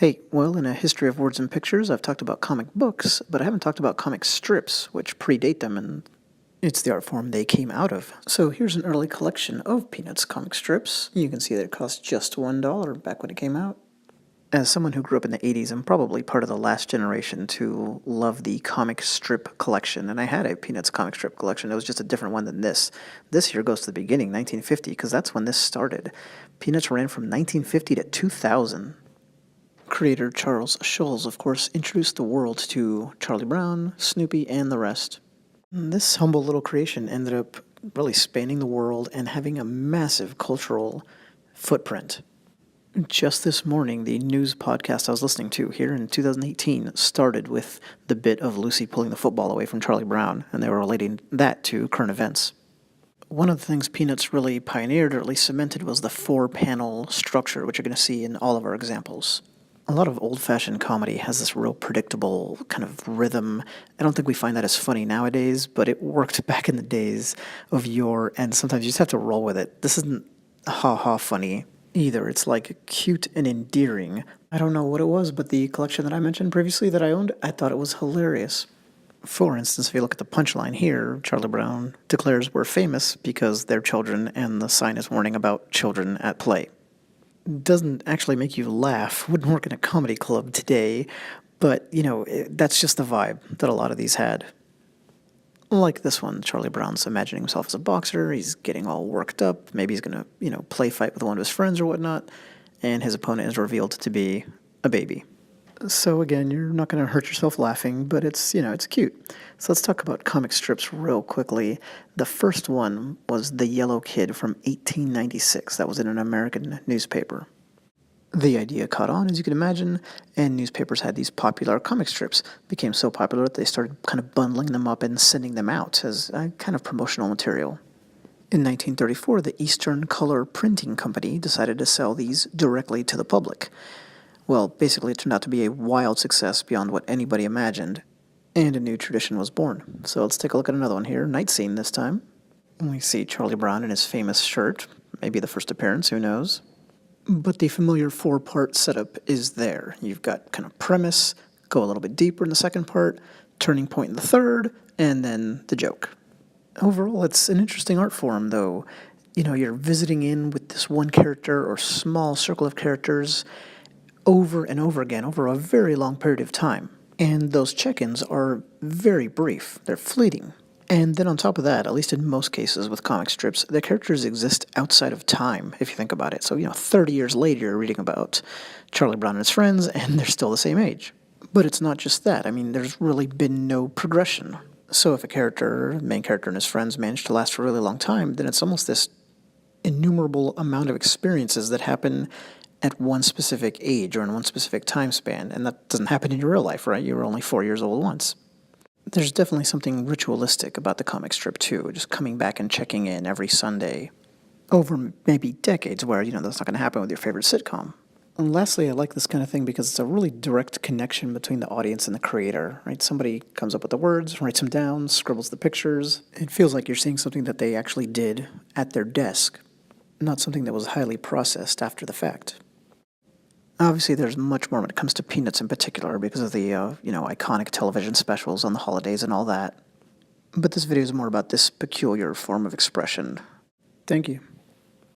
Hey, well, in a history of words and pictures, I've talked about comic books, but I haven't talked about comic strips, which predate them, and it's the art form they came out of. So here's an early collection of Peanuts comic strips. You can see that it cost just $1 back when it came out. As someone who grew up in the 80s, I'm probably part of the last generation to love the comic strip collection, and I had a Peanuts comic strip collection. It was just a different one than this. This here goes to the beginning, 1950, because that's when this started. Peanuts ran from 1950 to 2000. Creator Charles Schulz, of course, introduced the world to Charlie Brown, Snoopy, and the rest. This humble little creation ended up really spanning the world and having a massive cultural footprint. Just this morning, the news podcast I was listening to here in 2018 started with the bit of Lucy pulling the football away from Charlie Brown, and they were relating that to current events. One of the things Peanuts really pioneered, or at least cemented, was the four-panel structure, which you're going to see in all of our examples. A lot of old-fashioned comedy has this real predictable kind of rhythm. I don't think we find that as funny nowadays, but it worked back in the days of yore, and sometimes you just have to roll with it. This isn't ha-ha funny either. It's like cute and endearing. I don't know what it was, but the collection that I mentioned previously that I owned, I thought it was hilarious. For instance, if you look at the punchline here, Charlie Brown declares we're famous because they're children, and the sign is warning about children at play. Doesn't actually make you laugh, wouldn't work in a comedy club today, but, that's just the vibe that a lot of these had. Like this one, Charlie Brown's imagining himself as a boxer, he's getting all worked up, maybe he's going to, play fight with one of his friends or whatnot, and his opponent is revealed to be a baby. So again, you're not going to hurt yourself laughing, but it's cute. So let's talk about comic strips real quickly. The first one was The Yellow Kid from 1896. That was in an American newspaper. The idea caught on, as you can imagine, and newspapers had these popular comic strips. Became so popular that they started kind of bundling them up and sending them out as a kind of promotional material. In 1934, the Eastern Color Printing Company decided to sell these directly to the public. Well, basically it turned out to be a wild success beyond what anybody imagined, and a new tradition was born. So let's take a look at another one here, night scene this time. We see Charlie Brown in his famous shirt, maybe the first appearance, who knows. But the familiar four-part setup is there. You've got kind of premise, go a little bit deeper in the second part, turning point in the third, and then the joke. Overall, it's an interesting art form, though. You're visiting in with this one character or small circle of characters over and over again over a very long period of time. And those check-ins are very brief. They're fleeting. And then on top of that, at least in most cases with comic strips, the characters exist outside of time, if you think about it. So, 30 years later, you're reading about Charlie Brown and his friends, and they're still the same age. But it's not just that. There's really been no progression. So if a main character and his friends manage to last for a really long time, then it's almost this innumerable amount of experiences that happen at one specific age or in one specific time span, and that doesn't happen in your real life, right? You were only 4 years old once. There's definitely something ritualistic about the comic strip, too, just coming back and checking in every Sunday over maybe decades where, that's not going to happen with your favorite sitcom. And lastly, I like this kind of thing because it's a really direct connection between the audience and the creator, right? Somebody comes up with the words, writes them down, scribbles the pictures. It feels like you're seeing something that they actually did at their desk, not something that was highly processed after the fact. Obviously, there's much more when it comes to Peanuts in particular because of the, iconic television specials on the holidays and all that. But this video is more about this peculiar form of expression. Thank you.